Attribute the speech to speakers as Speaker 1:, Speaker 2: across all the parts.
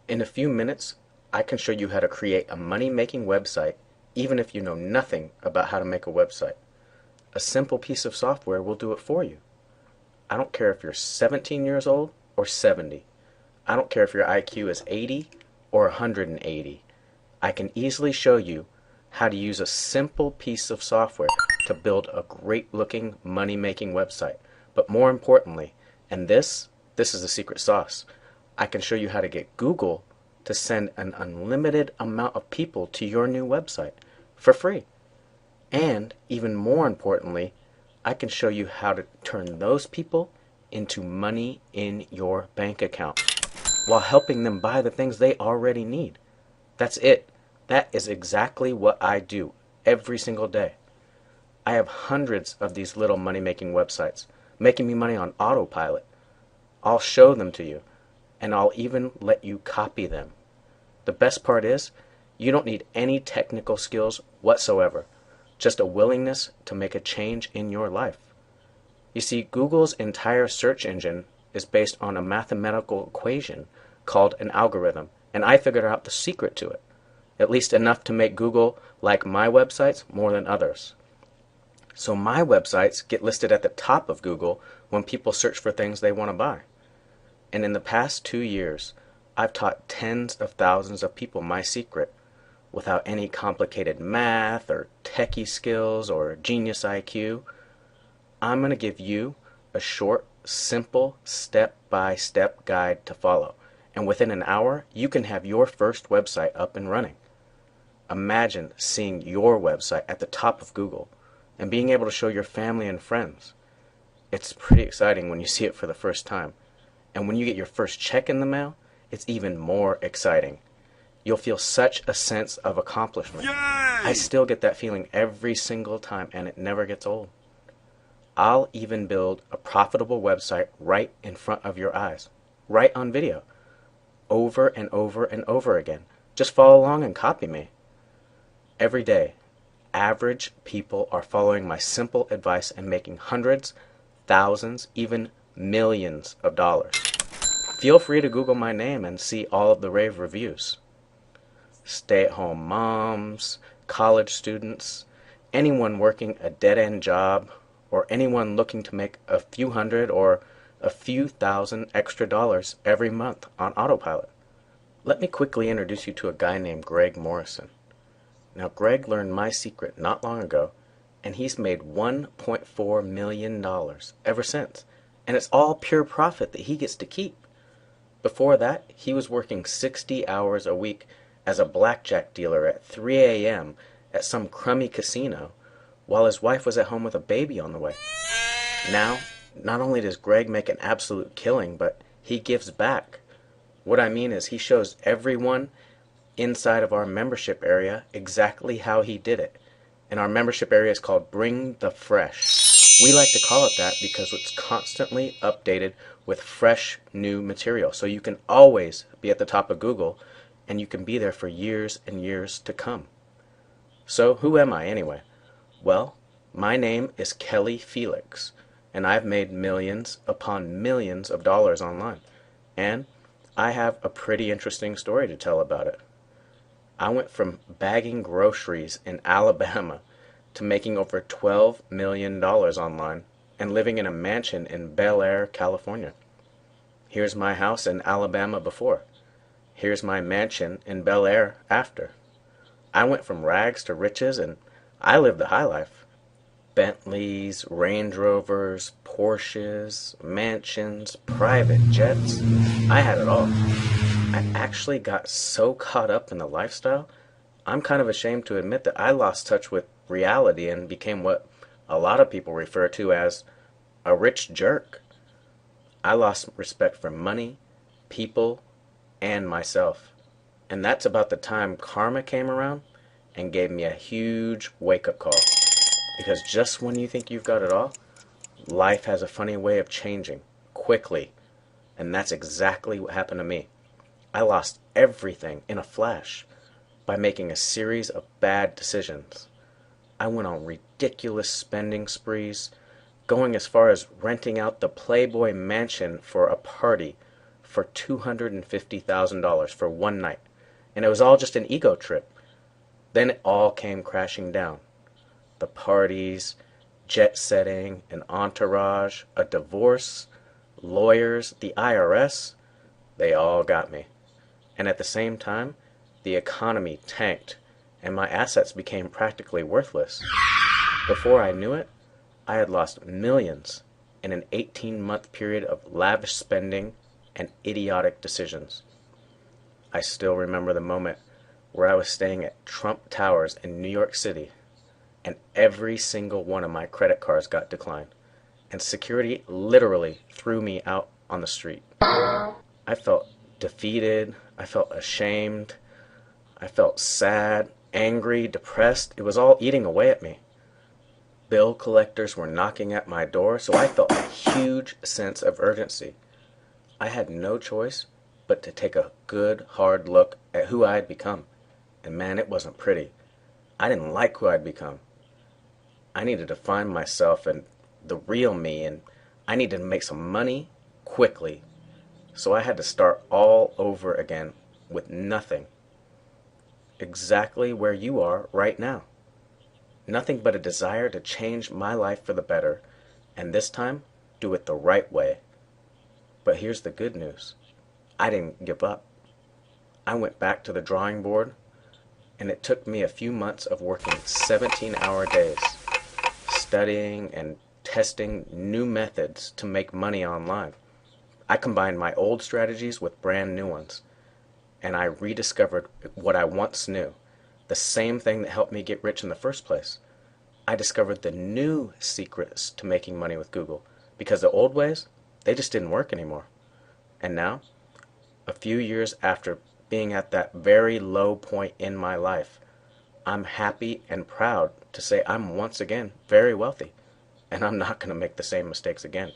Speaker 1: In a few minutes, I can show you how to create a money-making website even if you know nothing about how to make a website. A simple piece of software will do it for you. I don't care if you're 17 years old or 70. I don't care if your IQ is 80 or 180. I can easily show you how to use a simple piece of software to build a great-looking money-making website. But more importantly, and this is the secret sauce, I can show you how to get Google to send an unlimited amount of people to your new website for free. And even more importantly, I can show you how to turn those people into money in your bank account while helping them buy the things they already need. That's it. That is exactly what I do every single day. I have hundreds of these little money-making websites, making me money on autopilot. I'll show them to you, and I'll even let you copy them. The best part is, you don't need any technical skills whatsoever, just a willingness to make a change in your life. You see, Google's entire search engine is based on a mathematical equation called an algorithm, and I figured out the secret to it, at least enough to make Google like my websites more than others. So my websites get listed at the top of Google when people search for things they want to buy. And in the past 2 years, I've taught tens of thousands of people my secret without any complicated math or techie skills or genius IQ. I'm going to give you a short, simple, step-by-step guide to follow. And within an hour, you can have your first website up and running. Imagine seeing your website at the top of Google and being able to show your family and friends. It's pretty exciting when you see it for the first time. And when you get your first check in the mail, it's even more exciting. You'll feel such a sense of accomplishment. Yay! I still get that feeling every single time, and it never gets old. I'll even build a profitable website right in front of your eyes, right on video, over and over and over again. Just follow along and copy me. Every day, average people are following my simple advice and making hundreds, thousands, even millions of dollars. Feel free to Google my name and see all of the rave reviews. Stay-at-home moms, college students, anyone working a dead-end job, or anyone looking to make a few hundred or a few thousand extra dollars every month on autopilot. Let me quickly introduce you to a guy named Greg Morrison. Now, Greg learned my secret not long ago, and he's made $1.4 million ever since. And it's all pure profit that he gets to keep. Before that, he was working 60 hours a week as a blackjack dealer at 3 a.m. at some crummy casino, while his wife was at home with a baby on the way. Now, not only does Greg make an absolute killing, but he gives back. What I mean is he shows everyone inside of our membership area exactly how he did it. And our membership area is called Bring the Fresh. We like to call it that because it's constantly updated with fresh new material. So you can always be at the top of Google, and you can be there for years and years to come. So who am I anyway? Well, my name is Kelly Felix, and I've made millions upon millions of dollars online. And I have a pretty interesting story to tell about it. I went from bagging groceries in Alabama to making over $12 million online and living in a mansion in Bel Air, California. Here's my house in Alabama before. Here's my mansion in Bel Air after. I went from rags to riches, and I lived the high life. Bentleys, Range Rovers, Porsches, mansions, private jets. I had it all. I actually got so caught up in the lifestyle, I'm kind of ashamed to admit that I lost touch with reality and became what a lot of people refer to as a rich jerk. I lost respect for money, people, and myself. And that's about the time karma came around and gave me a huge wake-up call. Because just when you think you've got it all, life has a funny way of changing, quickly. And that's exactly what happened to me. I lost everything in a flash by making a series of bad decisions. I went on ridiculous spending sprees, going as far as renting out the Playboy Mansion for a party for $250,000 for one night. And it was all just an ego trip. Then it all came crashing down. The parties, jet setting, an entourage, a divorce, lawyers, the IRS, they all got me. And at the same time, the economy tanked and my assets became practically worthless. Before I knew it, I had lost millions in an 18-month period of lavish spending and idiotic decisions. I still remember the moment where I was staying at Trump Towers in New York City, and every single one of my credit cards got declined, and security literally threw me out on the street. I felt defeated, I felt ashamed, I felt sad, angry, depressed. It was all eating away at me. Bill collectors were knocking at my door, so I felt a huge sense of urgency. I had no choice but to take a good, hard look at who I had become. And man, it wasn't pretty. I didn't like who I'd become. I needed to find myself and the real me, and I needed to make some money quickly. So I had to start all over again with nothing. Exactly where you are right now. Nothing but a desire to change my life for the better, and this time, do it the right way. But here's the good news. I didn't give up. I went back to the drawing board, and it took me a few months of working 17-hour days, studying and testing new methods to make money online. I combined my old strategies with brand new ones, and I rediscovered what I once knew, the same thing that helped me get rich in the first place. I discovered the new secrets to making money with Google, because the old ways, they just didn't work anymore. And now, a few years after being at that very low point in my life, I'm happy and proud to say I'm once again very wealthy, and I'm not going to make the same mistakes again.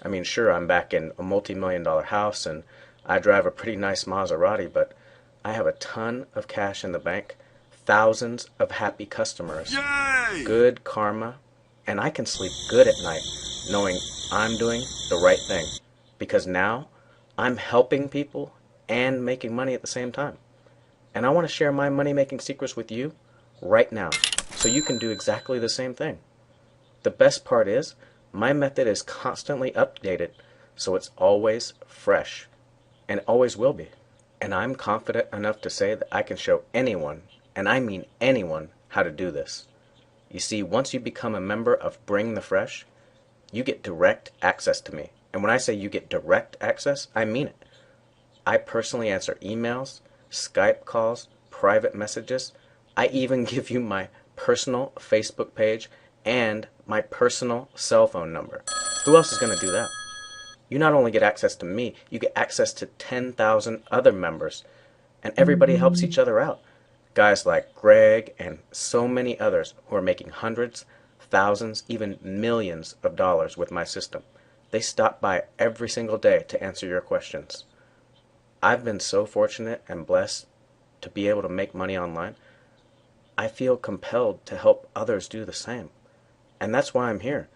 Speaker 1: I mean, sure, I'm back in a multi-million-dollar house, and I drive a pretty nice Maserati, but I have a ton of cash in the bank, thousands of happy customers, Yay! Good karma, and I can sleep good at night knowing I'm doing the right thing, because now I'm helping people and making money at the same time. And I want to share my money-making secrets with you right now, so you can do exactly the same thing. The best part is, my method is constantly updated, so it's always fresh, and it always will be. And I'm confident enough to say that I can show anyone, and I mean anyone, how to do this. You see, once you become a member of Bring the Fresh, you get direct access to me. And when I say you get direct access, I mean it. I personally answer emails, Skype calls, private messages. I even give you my personal Facebook page and my personal cell phone number. Who else is going to do that? You not only get access to me, you get access to 10,000 other members, and everybody helps each other out. Guys like Greg and so many others who are making hundreds, thousands, even millions of dollars with my system. They stop by every single day to answer your questions. I've been so fortunate and blessed to be able to make money online. I feel compelled to help others do the same. And that's why I'm here,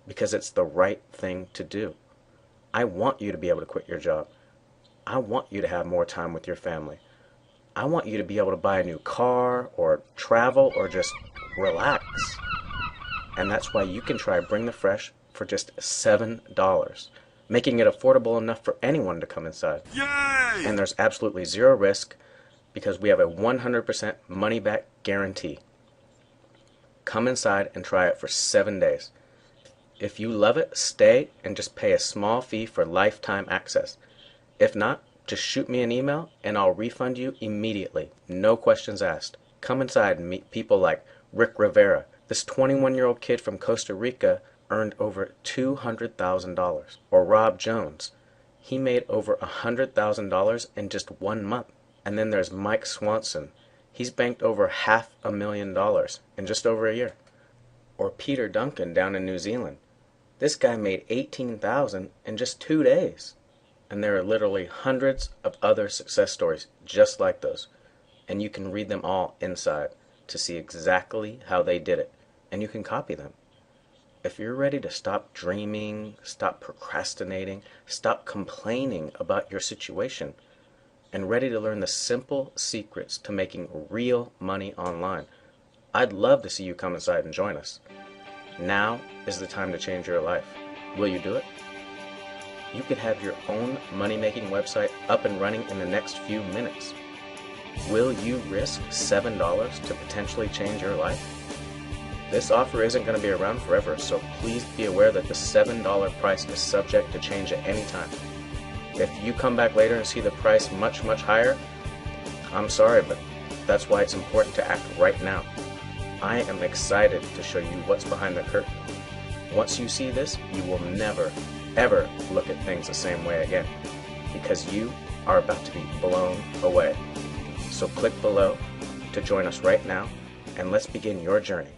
Speaker 1: because it's the right thing to do. I want you to be able to quit your job. I want you to have more time with your family. I want you to be able to buy a new car or travel or just relax. And that's why you can try Bring the Fresh for just $7, making it affordable enough for anyone to come inside. Yay! And there's absolutely zero risk because we have a 100% money-back guarantee. Come inside and try it for 7 days. If you love it, stay and just pay a small fee for lifetime access. If not, just shoot me an email and I'll refund you immediately. No questions asked. Come inside and meet people like Rick Rivera. This 21-year-old kid from Costa Rica earned over $200,000. Or Rob Jones. He made over $100,000 in just 1 month. And then there's Mike Swanson. He's banked over $500,000 in just over a year. Or Peter Duncan down in New Zealand. This guy made $18,000 in just 2 days. And there are literally hundreds of other success stories just like those. And you can read them all inside to see exactly how they did it. And you can copy them. If you're ready to stop dreaming, stop procrastinating, stop complaining about your situation, and ready to learn the simple secrets to making real money online, I'd love to see you come inside and join us. Now is the time to change your life. Will you do it? You could have your own money-making website up and running in the next few minutes. Will you risk $7 to potentially change your life? This offer isn't going to be around forever, so please be aware that the $7 price is subject to change at any time. If you come back later and see the price much, much higher, I'm sorry, but that's why it's important to act right now. I am excited to show you what's behind the curtain. Once you see this, you will never, ever look at things the same way again, because you are about to be blown away. So click below to join us right now, and let's begin your journey